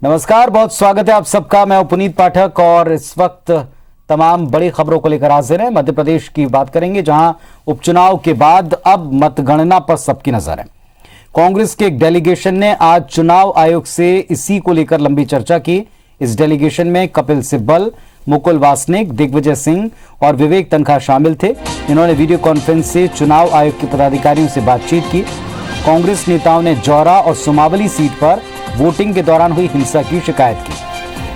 नमस्कार, बहुत स्वागत है आप सबका। मैं पुनीत पाठक और इस वक्त तमाम बड़ी खबरों को लेकर हाजिर हैं। मध्य प्रदेश की बात करेंगे, जहां उपचुनाव के बाद अब मतगणना पर सबकी नजर है। कांग्रेस के एक डेलीगेशन ने आज चुनाव आयोग से इसी को लेकर लंबी चर्चा की। इस डेलीगेशन में कपिल सिब्बल, मुकुल वासनिक, दिग्विजय सिंह और विवेक तनखा शामिल थे। इन्होंने वीडियो कॉन्फ्रेंस से चुनाव आयोग के पदाधिकारियों से बातचीत की। कांग्रेस नेताओं ने जौरा और सुमावली सीट पर वोटिंग के दौरान हुई हिंसा की शिकायत की।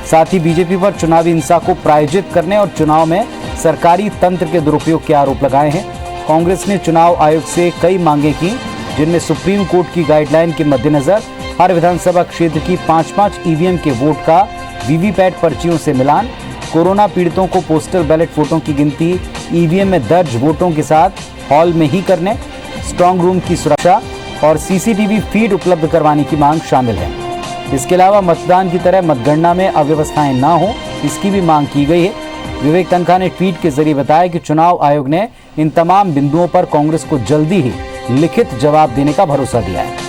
साथ ही बीजेपी पर चुनावी हिंसा को प्रायोजित करने और चुनाव में सरकारी तंत्र के दुरुपयोग के आरोप लगाए हैं। कांग्रेस ने चुनाव आयोग से कई मांगे की, जिनमें सुप्रीम कोर्ट की गाइडलाइन के मद्देनजर हर विधानसभा क्षेत्र की 5-5 ईवीएम के वोट का वीवीपैट पर्चियों से मिलान, कोरोना पीड़ितों को पोस्टल बैलेट वोटों की गिनती ईवीएम में दर्ज वोटों के साथ हॉल में ही करने, स्ट्रांग रूम की सुरक्षा और सीसीटीवी फीड उपलब्ध करवाने की मांग शामिल है। इसके अलावा मतदान की तरह मतगणना में अव्यवस्थाएं ना हो, इसकी भी मांग की गई है। विवेक तनखा ने ट्वीट के जरिए बताया कि चुनाव आयोग ने इन तमाम बिंदुओं पर कांग्रेस को जल्दी ही लिखित जवाब देने का भरोसा दिया है।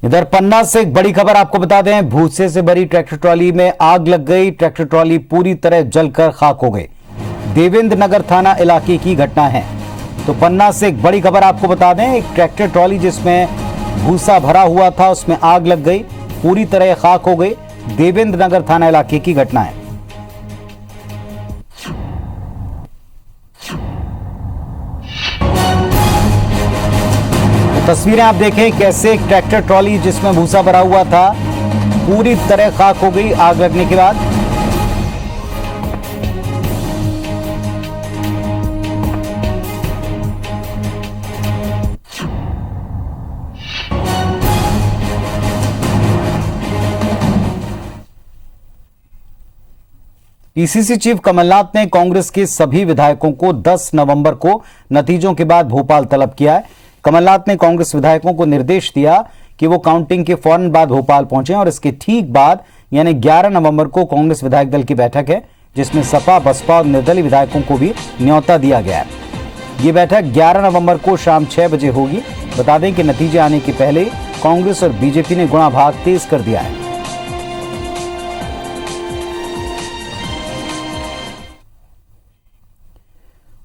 इधर पन्ना से एक बड़ी खबर आपको बता दें। भूसे से भरी ट्रैक्टर ट्रॉली में आग लग गई। ट्रैक्टर ट्रॉली पूरी तरह जलकर खाक हो गई। देवेंद्र नगर थाना इलाके की घटना है। तो पन्ना से एक बड़ी खबर आपको बता दें। एक ट्रैक्टर ट्रॉली जिसमें भूसा भरा हुआ था, उसमें आग लग गई, पूरी तरह खाक हो गई। देवेंद्र नगर थाना इलाके की घटना है। तस्वीरें आप देखें कैसे एक ट्रैक्टर ट्रॉली जिसमें भूसा भरा हुआ था पूरी तरह खाक हो गई आग लगने के बाद। पीसीसी चीफ कमलनाथ ने कांग्रेस के सभी विधायकों को 10 नवंबर को नतीजों के बाद भोपाल तलब किया है। कमलनाथ ने कांग्रेस विधायकों को निर्देश दिया कि वो काउंटिंग के फौरन बाद भोपाल पहुंचे और इसके ठीक बाद यानी 11 नवंबर को कांग्रेस विधायक दल की बैठक है, जिसमें सपा, बसपा और निर्दलीय विधायकों को भी न्योता दिया गया है। ये बैठक 11 नवंबर को शाम 6 बजे होगी। बता दें कि नतीजे आने के पहले कांग्रेस और बीजेपी ने गुणा भाग तेज कर दिया है।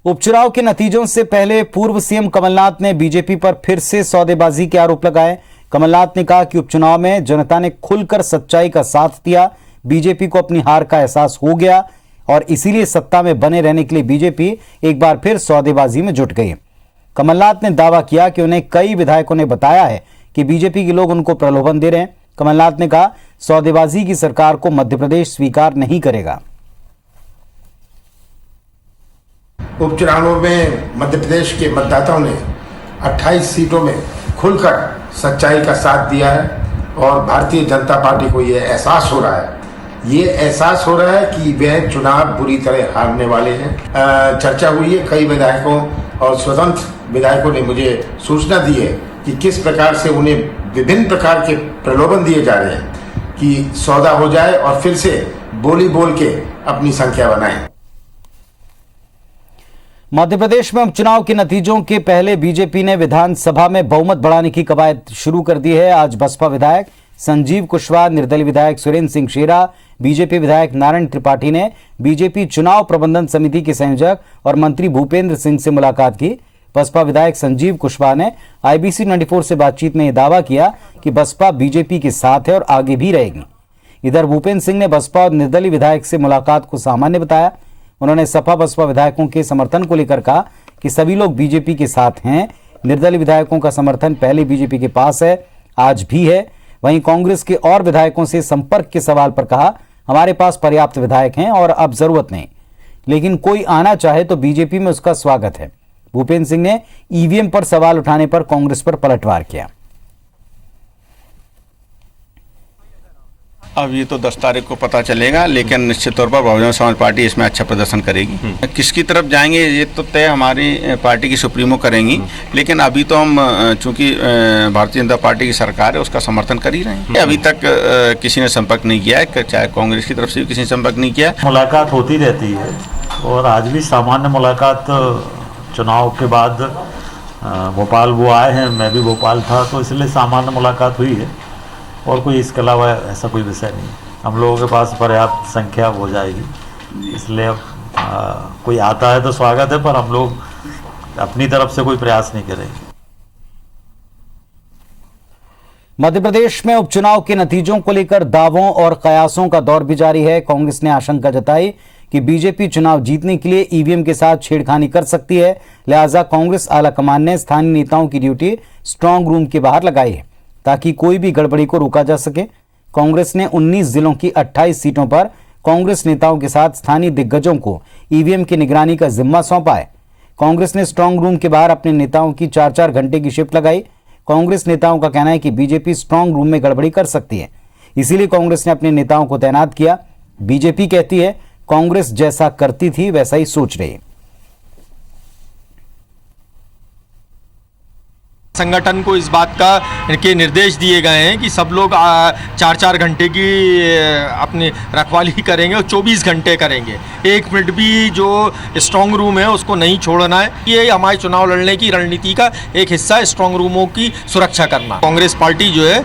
उपचुनाव के नतीजों से पहले पूर्व सीएम कमलनाथ ने बीजेपी पर फिर से सौदेबाजी के आरोप लगाए। कमलनाथ ने कहा कि उपचुनाव में जनता ने खुलकर सच्चाई का साथ दिया। बीजेपी को अपनी हार का एहसास हो गया और इसीलिए सत्ता में बने रहने के लिए बीजेपी एक बार फिर सौदेबाजी में जुट गई। कमलनाथ ने दावा किया कि उन्हें कई विधायकों ने बताया है कि बीजेपी के लोग उनको प्रलोभन दे रहे हैं। कमलनाथ ने कहा, सौदेबाजी की सरकार को मध्य प्रदेश स्वीकार नहीं करेगा। उपचुनावों में मध्य प्रदेश के मतदाताओं ने 28 सीटों में खुलकर सच्चाई का साथ दिया है और भारतीय जनता पार्टी को ये एहसास हो रहा है कि वे चुनाव बुरी तरह हारने वाले हैं। चर्चा हुई है, कई विधायकों और स्वतंत्र विधायकों ने मुझे सूचना दी है कि किस प्रकार से उन्हें विभिन्न प्रकार के प्रलोभन दिए जा रहे हैं कि सौदा हो जाए और फिर से बोली बोल के अपनी संख्या बनाएं। मध्य प्रदेश में उपचुनाव के नतीजों के पहले बीजेपी ने विधानसभा में बहुमत बढ़ाने की कवायद शुरू कर दी है। आज बसपा विधायक संजीव कुशवाहा, निर्दलीय विधायक सुरेंद्र सिंह शेरा, बीजेपी विधायक नारायण त्रिपाठी ने बीजेपी चुनाव प्रबंधन समिति के संयोजक और मंत्री भूपेंद्र सिंह से मुलाकात की। बसपा विधायक संजीव कुशवाहा ने IBC 24 से बातचीत में यह दावा किया कि बसपा बीजेपी के साथ है और आगे भी रहेगी। इधर भूपेंद्र सिंह ने बसपा और निर्दलीय विधायक से मुलाकात को सामान्य बताया। उन्होंने सपा बसपा विधायकों के समर्थन को लेकर कहा कि सभी लोग बीजेपी के साथ हैं। निर्दलीय विधायकों का समर्थन पहले बीजेपी के पास है, आज भी है। वहीं कांग्रेस के और विधायकों से संपर्क के सवाल पर कहा, हमारे पास पर्याप्त विधायक हैं और अब जरूरत नहीं, लेकिन कोई आना चाहे तो बीजेपी में उसका स्वागत है। भूपेंद्र सिंह ने ईवीएम पर सवाल उठाने पर कांग्रेस पर पलटवार किया। अब ये तो 10 तारीख को पता चलेगा, लेकिन निश्चित तौर पर बहुजन समाज पार्टी इसमें अच्छा प्रदर्शन करेगी। किसकी तरफ जाएंगे ये तो तय हमारी पार्टी की सुप्रीमो करेंगी, लेकिन अभी तो हम चूंकि भारतीय जनता पार्टी की सरकार है उसका समर्थन कर ही रहे हैं। अभी तक किसी ने संपर्क नहीं किया है, चाहे कांग्रेस की तरफ से भी किसी ने संपर्क नहीं किया। मुलाकात होती रहती है और आज भी सामान्य मुलाकात चुनाव के बाद भोपाल वो आए हैं, मैं भी भोपाल था, तो इसलिए सामान्य मुलाकात हुई है और कोई इसके अलावा ऐसा कोई विषय नहीं। हम लोगों के पास पर्याप्त संख्या हो जाएगी, इसलिए अब कोई आता है तो स्वागत है, पर हम लोग अपनी तरफ से कोई प्रयास नहीं करेंगे। मध्य प्रदेश में उपचुनाव के नतीजों को लेकर दावों और कयासों का दौर भी जारी है। कांग्रेस ने आशंका जताई कि बीजेपी चुनाव जीतने के लिए ईवीएम के साथ छेड़खानी कर सकती है, लिहाजा कांग्रेस आलाकमान ने स्थानीय नेताओं की ड्यूटी स्ट्रांग रूम के बाहर लगाई है ताकि कोई भी गड़बड़ी को रोका जा सके। कांग्रेस ने 19 जिलों की 28 सीटों पर कांग्रेस नेताओं के साथ स्थानीय दिग्गजों को ईवीएम की निगरानी का जिम्मा सौंपा है। कांग्रेस ने स्ट्रांग रूम के बाहर अपने नेताओं की 4-4 घंटे की शिफ्ट लगाई। कांग्रेस नेताओं का कहना है कि बीजेपी स्ट्रांग रूम में गड़बड़ी कर सकती है, इसीलिए कांग्रेस ने अपने नेताओं को तैनात किया। बीजेपी कहती है कांग्रेस जैसा करती थी वैसा ही सोच रही है। संगठन को इस बात का के निर्देश दिए गए हैं कि सब लोग 4-4 घंटे की अपनी रखवाली करेंगे और 24 घंटे करेंगे। 1 मिनट भी जो स्ट्रांग रूम है उसको नहीं छोड़ना है। ये हमारे चुनाव लड़ने की रणनीति का एक हिस्सा है, स्ट्रांग रूमों की सुरक्षा करना। कांग्रेस पार्टी जो है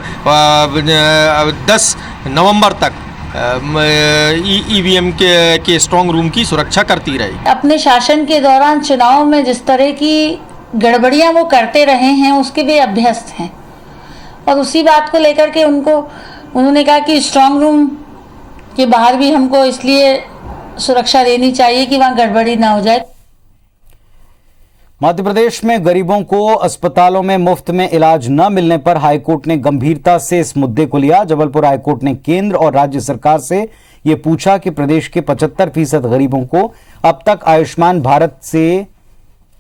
10 नवंबर तक ईवीएम के स्ट्रांग रूम की सुरक्षा करती रहेगी। अपने शासन के दौरान चुनाव में जिस तरह की गड़बड़ियां वो करते रहे हैं उसके भी अभ्यस्त हैं और उसी बात को लेकर के उन्होंने कहा कि स्ट्रांग रूम के बाहर भी हमको इसलिए सुरक्षा देनी चाहिए कि वहां गड़बड़ी ना हो जाए। मध्य प्रदेश में गरीबों को अस्पतालों में मुफ्त में इलाज न मिलने पर हाईकोर्ट ने गंभीरता से इस मुद्दे को लिया। जबलपुर हाईकोर्ट ने केंद्र और राज्य सरकार से यह पूछा कि प्रदेश के 75% गरीबों को अब तक आयुष्मान भारत से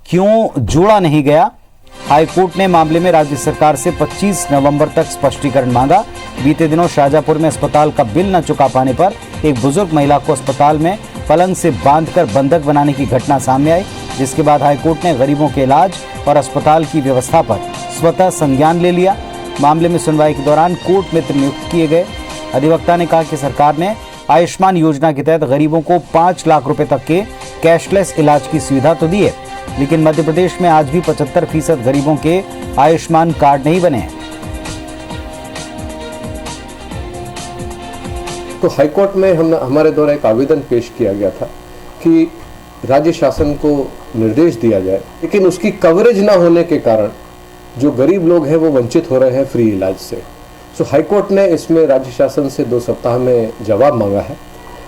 क्यों जोड़ा नहीं गया। हाईकोर्ट ने मामले में राज्य सरकार से 25 नवंबर तक स्पष्टीकरण मांगा। बीते दिनों शाहजहांपुर में अस्पताल का बिल न चुका पाने पर एक बुजुर्ग महिला को अस्पताल में पलंग से बांधकर बंधक बनाने की घटना सामने आई, जिसके बाद हाईकोर्ट ने गरीबों के इलाज और अस्पताल की व्यवस्था पर स्वतः संज्ञान ले लिया। मामले में सुनवाई के दौरान कोर्ट मित्र नियुक्त किए गए। अधिवक्ता ने कहा कि सरकार ने आयुष्मान योजना के तहत गरीबों को 5 लाख रुपए तक के कैशलेस इलाज की सुविधा तो दी है, लेकिन मध्य प्रदेश में आज भी 75% गरीबों के आयुष्मान कार्ड नहीं बने हैं। तो हाईकोर्ट में हमारे द्वारा एक आवेदन पेश किया गया था कि राज्य शासन को निर्देश दिया जाए, लेकिन उसकी कवरेज ना होने के कारण जो गरीब लोग हैं वो वंचित हो रहे हैं फ्री इलाज से। सो हाईकोर्ट ने इसमें राज्य शासन से 2 सप्ताह में जवाब मांगा है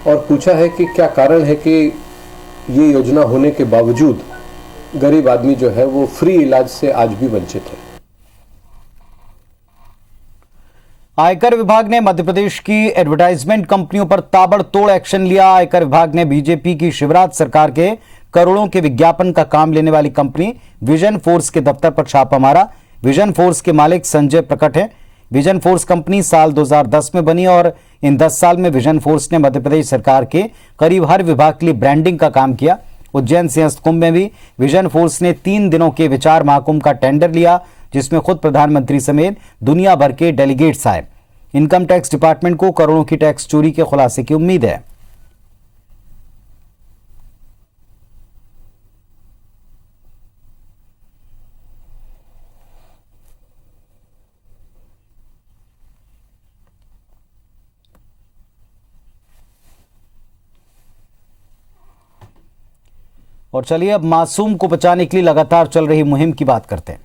और पूछा है कि क्या कारण है कि ये योजना होने के बावजूद गरीब आदमी जो है वो फ्री इलाज से आज भी वंचित है। आयकर विभाग ने मध्य प्रदेश की एडवर्टाइजमेंट कंपनियों पर ताबड़तोड़ एक्शन लिया। आयकर विभाग ने बीजेपी की शिवराज सरकार के करोड़ों के विज्ञापन का काम लेने वाली कंपनी विजन फोर्स के दफ्तर पर छापा मारा। विजन फोर्स के मालिक संजय प्रकट हैं। विजन फोर्स कंपनी साल 2010 में बनी और इन 10 साल में विजन फोर्स ने मध्य प्रदेश सरकार के करीब हर विभाग के लिए ब्रांडिंग का काम किया। उज्जैन सिंहस्थ कुंभ में भी विजन फोर्स ने 3 दिनों के विचार महाकुंभ का टेंडर लिया, जिसमें खुद प्रधानमंत्री समेत दुनिया भर के डेलीगेट्स आए। इनकम टैक्स डिपार्टमेंट को करोड़ों की टैक्स चोरी के खुलासे की उम्मीद है। और चलिए अब मासूम को बचाने के लिए लगातार चल रही मुहिम की बात करते हैं।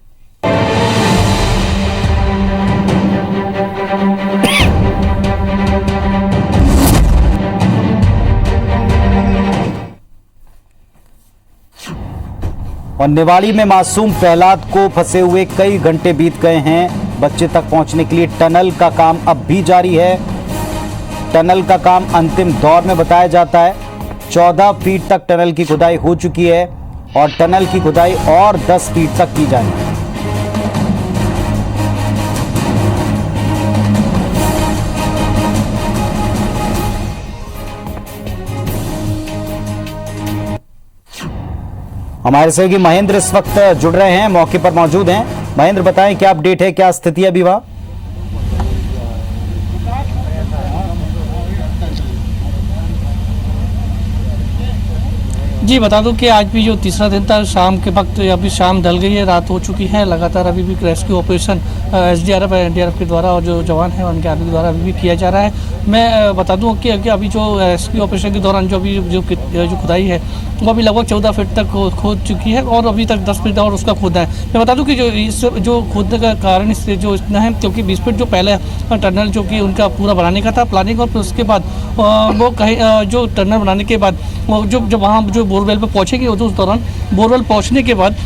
और निवाड़ी में मासूम प्रहलाद को फंसे हुए कई घंटे बीत गए हैं। बच्चे तक पहुंचने के लिए टनल का काम अब भी जारी है। टनल का काम अंतिम दौर में बताया जाता है। 14 फीट तक टनल की खुदाई हो चुकी है और टनल की खुदाई और 10 फीट तक की जाएगी। हमारे सहयोगी महेंद्र इस वक्त जुड़ रहे हैं, मौके पर मौजूद हैं। महेंद्र, बताएं क्या अपडेट है, क्या स्थिति है अभी वहां? जी बता दूं कि आज भी जो तीसरा दिन था, शाम के वक्त अभी शाम ढल गई है, रात हो चुकी है। लगातार अभी भी रेस्क्यू ऑपरेशन एसडीआरएफ एनडीआरएफ के द्वारा और जो जवान हैं उनके आर्मी के द्वारा अभी भी किया जा रहा है। मैं बता दूं कि अभी जो रेस्क्यू ऑपरेशन के दौरान जो अभी जो खुदाई है वो अभी लगभग 14 फीट तक खोद चुकी है और अभी तक 10 फीट और उसका खोदना है। मैं बता दूं कि जो खोदने का कारण इससे जो इतना है क्योंकि 20 फीट जो पहले टनल जो कि उनका पूरा बनाने का था प्लानिंग, और फिर उसके बाद वो कहीं जो टनल बनाने के बाद वो जब वहाँ जो बोरवेल पर पहुँचेगी उस दौरान बोरवेल पहुँचने के बाद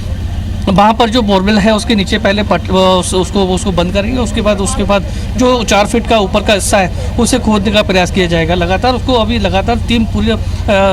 वहाँ पर जो बोरवेल है उसके नीचे पहले उसको बंद करेंगे। उसके बाद जो 4 फीट का ऊपर का हिस्सा है उसे खोदने का प्रयास किया जाएगा। लगातार टीम पूरी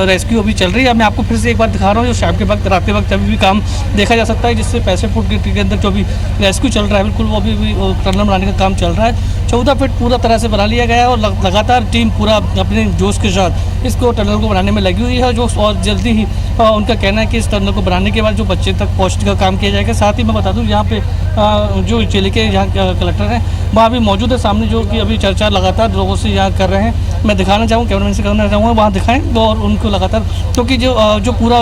रेस्क्यू अभी चल रही है। मैं आपको फिर से एक बार दिखा रहा हूँ, जो शाम के वक्त रात के वक्त अभी भी काम देखा जा सकता है, जिससे 65 फुट के अंदर जो भी रेस्क्यू चल रहा है बिल्कुल वो अभी भी टनल बनाने का काम चल रहा है। 14 फीट पूरा तरह से बना लिया गया है और लगातार टीम पूरा अपने जोश के साथ इसको टनल को बनाने में लगी हुई है। और जल्दी ही उनका कहना है कि इस टनल को बनाने के बाद जो बच्चे तक पहुँचने का काम किया जाएगा। साथ ही मैं बता दूं यहाँ पे जो जिले के यहाँ कलेक्टर हैं वहाँ भी मौजूद है सामने, जो कि अभी चर्चा लगातार लोगों से यहाँ कर रहे हैं। मैं दिखाना चाहूँ, कैमरामैन से कहना चाहूँगा वहाँ दिखाएं और उनको लगातार, क्योंकि जो पूरा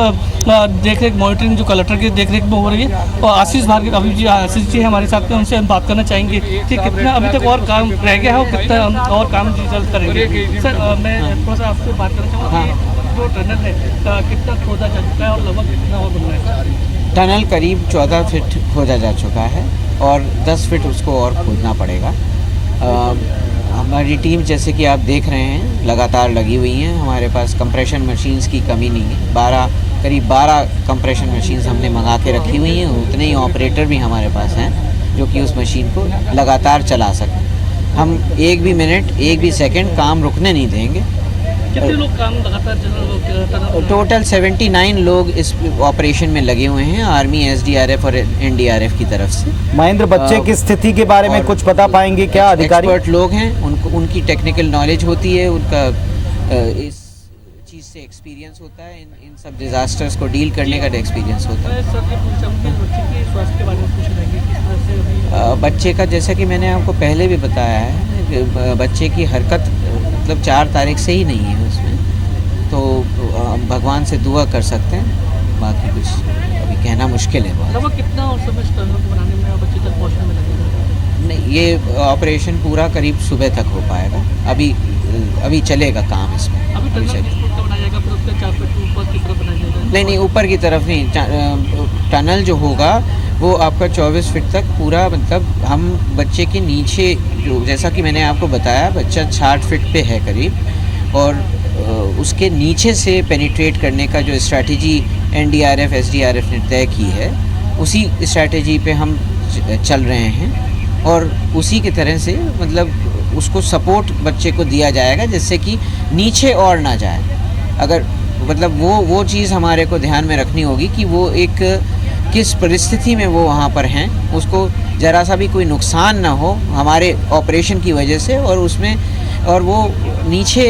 देख रेख मॉनिटरिंग जो कलेक्टर की देख रेख में हो रही है। और आशीष भार्गव अभी जी आशीष जी हमारे साथ में, उनसे हम बात करना चाहेंगे कि कितना अभी तक और काम रह गया है और कितना और काम जल्द करेंगे। सर मैं थोड़ा सा आपसे बात करना चाहूँगा, जो टनल है कितना खोदा जा चुका है और लगभग कितना और बनना है? टनल करीब 14 फीट खोदा जा चुका है और 10 फीट उसको और खोदना पड़ेगा। हमारी टीम जैसे कि आप देख रहे हैं लगातार लगी हुई हैं। हमारे पास कंप्रेशन मशीन्स की कमी नहीं है। करीब 12 कंप्रेशन मशीन्स हमने मंगा के रखी हुई हैं। उतने ही ऑपरेटर भी हमारे पास हैं जो कि उस मशीन को लगातार चला सकें। हम एक भी मिनट, एक भी सेकंड काम रुकने नहीं देंगे। कितने लोग काम लगातार? टोटल 79 लोग इस ऑपरेशन में लगे हुए हैं, आर्मी, एसडीआरएफ और एनडीआरएफ की तरफ से। महेंद्र, बच्चे की स्थिति के बारे में कुछ बता पाएंगे क्या अधिकारी? एक्सपर्ट लोग हैं, उनकी टेक्निकल नॉलेज होती है, उनका इस चीज़ से एक्सपीरियंस होता है, इन सब डिजास्टर्स को डील करने का एक्सपीरियंस होता है। बच्चे का जैसा कि मैंने आपको पहले भी बताया है, बच्चे की हरकत मतलब 4 तारीख से ही नहीं है उसमें, तो भगवान से दुआ कर सकते हैं, बाकी कुछ अभी कहना मुश्किल है। बहुत कितना और समय टनल को बनाने में और बच्चे तक पहुंचने में लगेगा? नहीं, ये ऑपरेशन पूरा करीब सुबह तक हो पाएगा। अभी चलेगा काम इसमें। अभी टनल किस फुट का बनाया जाएगा, फिर उसके 4 फीट ऊपर की तरफ बनाया जाएगा? नहीं, ऊपर की तरफ नहीं। टनल जो होगा वो आपका 24 फीट तक पूरा, मतलब हम बच्चे के नीचे जो, जैसा कि मैंने आपको बताया, बच्चा 60 फीट पे है करीब, और उसके नीचे से पेनिट्रेट करने का जो स्ट्रैटेजी एनडीआरएफ एसडीआरएफ ने तय की है, उसी स्ट्रैटेजी पे हम चल रहे हैं और उसी की तरह से मतलब उसको सपोर्ट बच्चे को दिया जाएगा जिससे कि नीचे और ना जाए। अगर मतलब वो चीज़ हमारे को ध्यान में रखनी होगी कि वो एक किस परिस्थिति में वो वहाँ पर हैं, उसको ज़रा सा भी कोई नुकसान ना हो हमारे ऑपरेशन की वजह से, और वो नीचे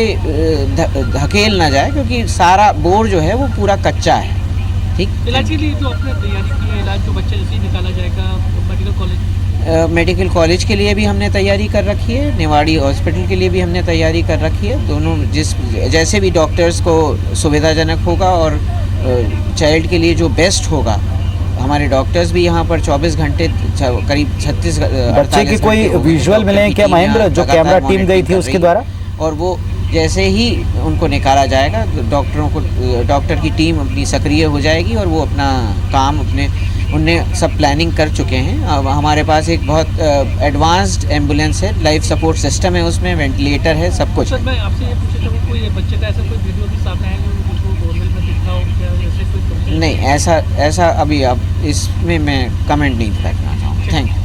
धकेल ना जाए, क्योंकि सारा बोर जो है वो पूरा कच्चा है। ठीक, इलाज के लिए जो आपने तैयारी की है, इलाज जो बच्चा जैसे ही निकाला जाएगा मेडिकल कॉलेज, मेडिकल कॉलेज के लिए भी हमने तैयारी कर रखी है, निवाड़ी हॉस्पिटल के लिए भी हमने तैयारी कर रखी है। दोनों जैसे भी डॉक्टर्स को सुविधाजनक होगा और चाइल्ड के लिए जो बेस्ट होगा, हमारे डॉक्टर्स भी यहाँ पर 24 घंटे करीब 36 बच्चे की कोई विजुअल मिले हैं क्या महेंद्र, जो कैमरा टीम गई थी उसके द्वारा? और वो जैसे ही उनको निकाला जाएगा, डॉक्टर की टीम अपनी सक्रिय हो जाएगी और वो अपना काम उनने सब प्लानिंग कर चुके हैं। अब हमारे पास एक बहुत एडवांस्ड एम्बुलेंस है, लाइफ सपोर्ट सिस्टम है, उसमें वेंटिलेटर है, सब कुछ। सर मैं आपसे ये पूछना चाहूँगा, कोई बच्चे का ऐसा कोई वीडियो भी सामने आया जो गवर्नमेंट में दिख रहा हो क्या, ऐसे कोई? नहीं, ऐसा अभी अब इसमें मैं कमेंट नहीं करना चाहूँगा। Thank you.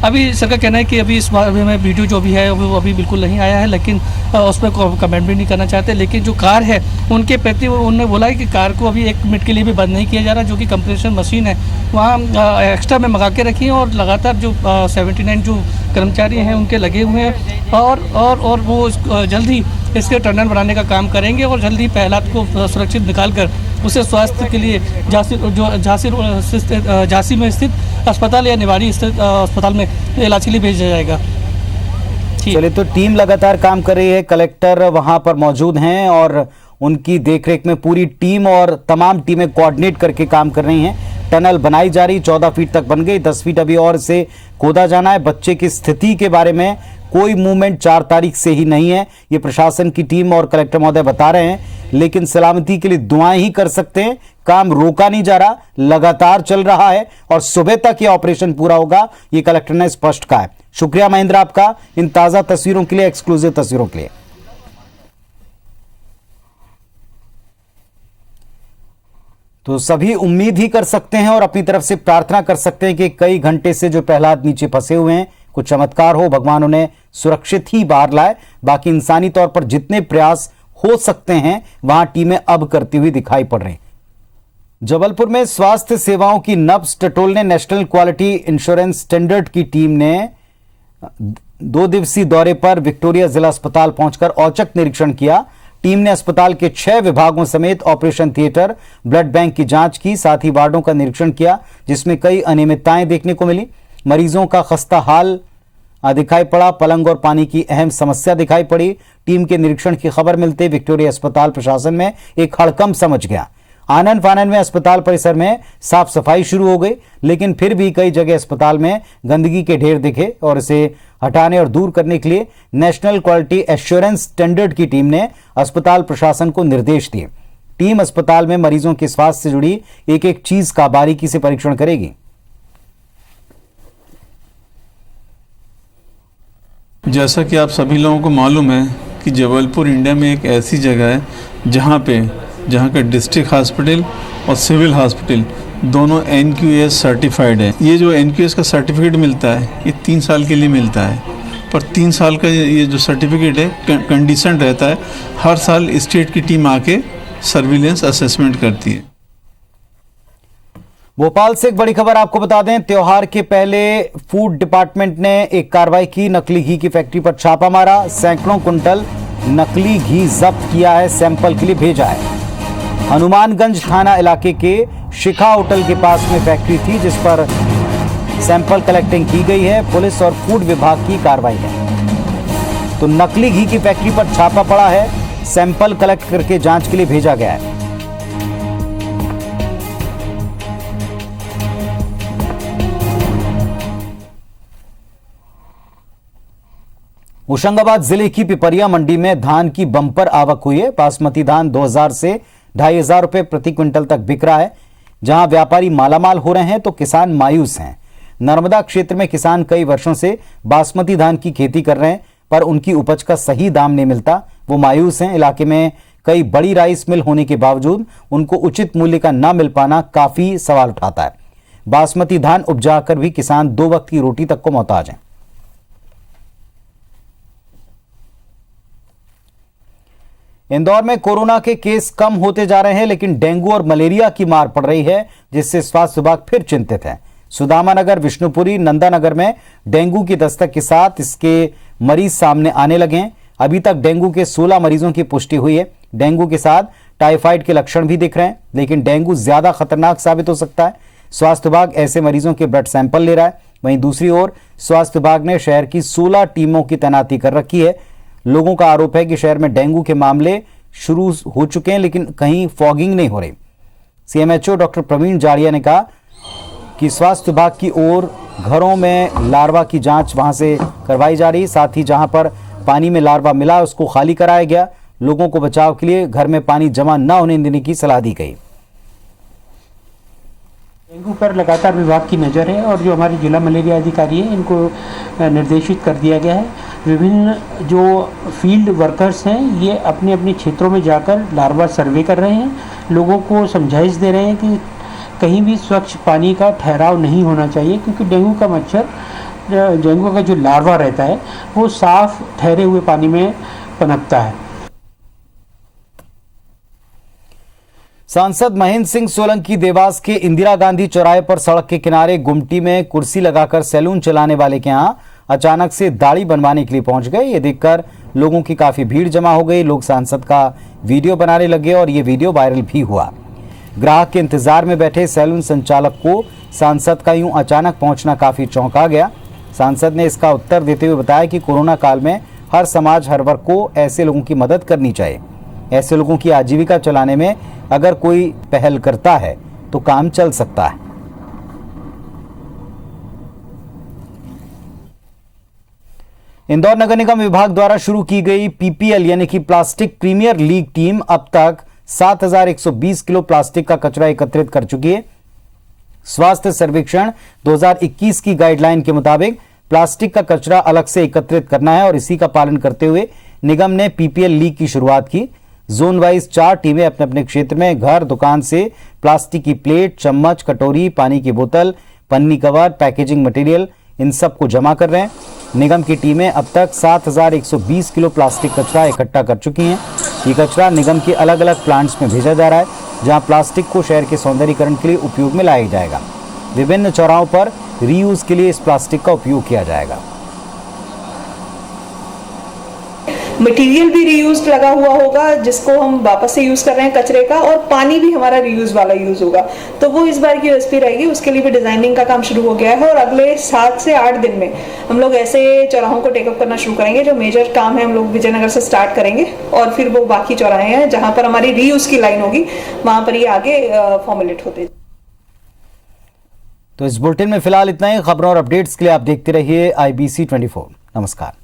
अभी सर का कहना है कि अभी इस बारे में वीडियो जो भी है वो अभी बिल्कुल नहीं आया है, लेकिन उस पर कमेंट भी नहीं करना चाहते। लेकिन जो कार है उनके प्रति उन्होंने बोला है कि कार को अभी 1 मिनट के लिए भी बंद नहीं किया जा रहा, जो कि कंप्रेसर मशीन है वहाँ एक्स्ट्रा में मंगा के रखी है और लगातार जो 79 जो कर्मचारी हैं उनके लगे हुए हैं और वो जल्द ही इसके टनल बनाने का काम करेंगे और जल्द ही पहलात को सुरक्षित निकाल कर उसे स्वास्थ्य के लिए झांसी में स्थित अस्पताल या निवाड़ी स्थित अस्पताल में इलाज के लिए भेजा जाएगा। चलिए, तो टीम लगातार काम कर रही है, कलेक्टर वहां पर मौजूद हैं और उनकी देखरेख में पूरी टीम और तमाम टीमें कोऑर्डिनेट करके काम कर रही हैं। टनल बनाई जा रही, 14 फीट तक बन गई, 10 फीट अभी और इसे खोदा जाना है। बच्चे की स्थिति के बारे में कोई मूवमेंट 4 तारीख से ही नहीं है, ये प्रशासन की टीम और कलेक्टर महोदय बता रहे हैं, लेकिन सलामती के लिए दुआएं ही कर सकते हैं। काम रोका नहीं जा रहा, लगातार चल रहा है और सुबह तक ये ऑपरेशन पूरा होगा, ये कलेक्टर ने स्पष्ट कहा है। शुक्रिया महेंद्र आपका इन ताजा तस्वीरों के लिए, एक्सक्लूसिव तस्वीरों के लिए। तो सभी उम्मीद ही कर सकते हैं और अपनी तरफ से प्रार्थना कर सकते हैं कि कई घंटे से जो प्रहलाद नीचे फंसे हुए हैं, कुछ चमत्कार हो, भगवान उन्हें सुरक्षित ही बाहर लाए। बाकी इंसानी तौर पर जितने प्रयास हो सकते हैं वहां टीमें अब करती हुई दिखाई पड़ रही। जबलपुर में स्वास्थ्य सेवाओं की नब्ज टटोलने नेशनल क्वालिटी इंश्योरेंस स्टैंडर्ड की टीम ने 2 दिवसीय दौरे पर विक्टोरिया जिला अस्पताल पहुंचकर औचक निरीक्षण किया। टीम ने अस्पताल के 6 विभागों समेत ऑपरेशन थिएटर, ब्लड बैंक की जांच की, साथ ही वार्डों का निरीक्षण किया, जिसमें कई अनियमितताएं देखने को मिली। मरीजों का खस्ता हाल दिखाई पड़ा, पलंग और पानी की अहम समस्या दिखाई पड़ी। टीम के निरीक्षण की खबर मिलते विक्टोरिया अस्पताल प्रशासन में एक हड़कंप समझ गया। आनन फानन में अस्पताल परिसर में साफ सफाई शुरू हो गई, लेकिन फिर भी कई जगह अस्पताल में गंदगी के ढेर दिखे और इसे हटाने और दूर करने के लिए नेशनल क्वालिटी एश्योरेंस स्टैंडर्ड की टीम ने अस्पताल प्रशासन को निर्देश दिए। टीम अस्पताल में मरीजों के स्वास्थ्य से जुड़ी एक एक चीज का बारीकी से परीक्षण करेगी। जैसा कि आप सभी लोगों को मालूम है कि जबलपुर इंडिया में एक ऐसी जगह है जहाँ का डिस्ट्रिक्ट हॉस्पिटल और सिविल हॉस्पिटल दोनों NQS सर्टिफाइड है। ये जो NQS का सर्टिफिकेट मिलता है ये 3 साल के लिए मिलता है, पर 3 साल का ये जो सर्टिफिकेट है कंडीशन रहता है, हर साल स्टेट की टीम आके सर्विलेंस असेसमेंट करती है। भोपाल से एक बड़ी खबर आपको बता दें, त्योहार के पहले फूड डिपार्टमेंट ने एक कार्रवाई की, नकली घी की फैक्ट्री पर छापा मारा, सैकड़ों कुंटल नकली घी जब्त किया है, सैंपल के लिए भेजा है। हनुमानगंज थाना इलाके के शिखा होटल के पास में फैक्ट्री थी जिस पर सैंपल कलेक्टिंग की गई है। पुलिस और फूड विभाग की कार्रवाई है। तो नकली घी की फैक्ट्री पर छापा पड़ा है, सैंपल कलेक्ट करके जांच के लिए भेजा गया है। होशंगाबाद जिले की पिपरिया मंडी में धान की बंपर आवक हुई है। बासमती धान 2000 से 2500 रुपए प्रति क्विंटल तक बिक रहा है। जहां व्यापारी मालामाल हो रहे हैं तो किसान मायूस हैं। नर्मदा क्षेत्र में किसान कई वर्षों से बासमती धान की खेती कर रहे हैं, पर उनकी उपज का सही दाम नहीं मिलता, वो मायूस हैं। इलाके में कई बड़ी राइस मिल होने के बावजूद उनको उचित मूल्य का न मिल पाना काफी सवाल उठाता है। बासमती धान उपजाकर भी किसान 2 वक्त की रोटी तक को मोहताज हैं। इंदौर में कोरोना के केस कम होते जा रहे हैं, लेकिन डेंगू और मलेरिया की मार पड़ रही है, जिससे स्वास्थ्य विभाग फिर चिंतित है। सुदामानगर, विष्णुपुरी, नंदानगर में डेंगू की दस्तक के साथ इसके मरीज सामने आने लगे हैं। अभी तक डेंगू के 16 मरीजों की पुष्टि हुई है। डेंगू के साथ टाइफाइड के लक्षण भी दिख रहे हैं, लेकिन डेंगू ज्यादा खतरनाक साबित हो सकता है। स्वास्थ्य विभाग ऐसे मरीजों के ब्लड सैंपल ले रहा है। वहीं दूसरी ओर स्वास्थ्य विभाग ने शहर की 16 टीमों की तैनाती कर रखी है। लोगों का आरोप है कि शहर में डेंगू के मामले शुरू हो चुके हैं, लेकिन कहीं फॉगिंग नहीं हो रही। CMHO डॉक्टर प्रवीण जाड़िया ने कहा कि स्वास्थ्य विभाग की ओर घरों में लार्वा की जांच वहां से करवाई जा रही, साथ ही जहां पर पानी में लार्वा मिला उसको खाली कराया गया। लोगों को बचाव के लिए घर में पानी जमा न होने देने की सलाह दी गई। डेंगू पर लगातार विभाग की नज़र है और जो हमारे जिला मलेरिया अधिकारी हैं इनको निर्देशित कर दिया गया है। विभिन्न जो फील्ड वर्कर्स हैं ये अपने अपने क्षेत्रों में जाकर लार्वा सर्वे कर रहे हैं, लोगों को समझाइश दे रहे हैं कि कहीं भी स्वच्छ पानी का ठहराव नहीं होना चाहिए, क्योंकि डेंगू का मच्छर, डेंगू का जो लार्वा रहता है वो साफ ठहरे हुए पानी में पनपता है। सांसद महेंद्र सिंह सोलंकी देवास के इंदिरा गांधी चौराहे पर सड़क के किनारे गुमटी में कुर्सी लगाकर सैलून चलाने वाले के यहां अचानक से दाढ़ी बनवाने के लिए पहुंच गए। ये देखकर लोगों की काफी भीड़ जमा हो गई। लोग सांसद का वीडियो बनाने लगे और ये वीडियो वायरल भी हुआ। ग्राहक के इंतजार में बैठे सैलून संचालक को सांसद का यूं अचानक पहुंचना काफी चौंका गया। सांसद ने इसका उत्तर देते हुए बताया कि कोरोना काल में हर समाज हर वर्ग को ऐसे लोगों की मदद करनी चाहिए। ऐसे लोगों की आजीविका चलाने में अगर कोई पहल करता है तो काम चल सकता है। इंदौर नगर निगम विभाग द्वारा शुरू की गई पीपीएल यानी कि प्लास्टिक प्रीमियर लीग टीम अब तक 7,120 किलो प्लास्टिक का कचरा एकत्रित कर चुकी है। स्वास्थ्य सर्वेक्षण 2021 की गाइडलाइन के मुताबिक प्लास्टिक का कचरा अलग से एकत्रित करना है और इसी का पालन करते हुए निगम ने पीपीएल लीग की शुरुआत की। जोन वाइज 4 टीमें अपने अपने क्षेत्र में घर दुकान से प्लास्टिक की प्लेट, चम्मच, कटोरी, पानी की बोतल, पन्नी कवर, पैकेजिंग मटेरियल इन सब को जमा कर रहे हैं। निगम की टीमें अब तक 7,120 किलो प्लास्टिक कचरा इकट्ठा कर चुकी हैं। ये कचरा निगम के अलग अलग प्लांट्स में भेजा जा रहा है, जहां प्लास्टिक को शहर के सौंदर्यीकरण के लिए उपयोग में लाया जाएगा। विभिन्न चौराहों पर रीयूज के लिए इस प्लास्टिक का उपयोग किया जाएगा। मटेरियल भी रीयूज लगा हुआ होगा जिसको हम वापस से यूज कर रहे हैं कचरे का, और पानी भी हमारा रीयूज वाला यूज होगा। तो वो इस बार की यूएसपी रहेगी, उसके लिए भी डिजाइनिंग का काम शुरू हो गया है और अगले 7 से 8 दिन में हम लोग ऐसे चौराहों को टेकअप करना शुरू करेंगे। जो मेजर काम है हम लोग विजयनगर से स्टार्ट करेंगे और फिर वो बाकी चौराहे हैं जहां पर हमारी रीयूज की लाइन होगी वहां पर ये आगे फॉर्मुलेट होते। तो इस बुलेटिन में फिलहाल इतना ही। खबरों और अपडेट्स के लिए आप देखते रहिए IBC 24। नमस्कार।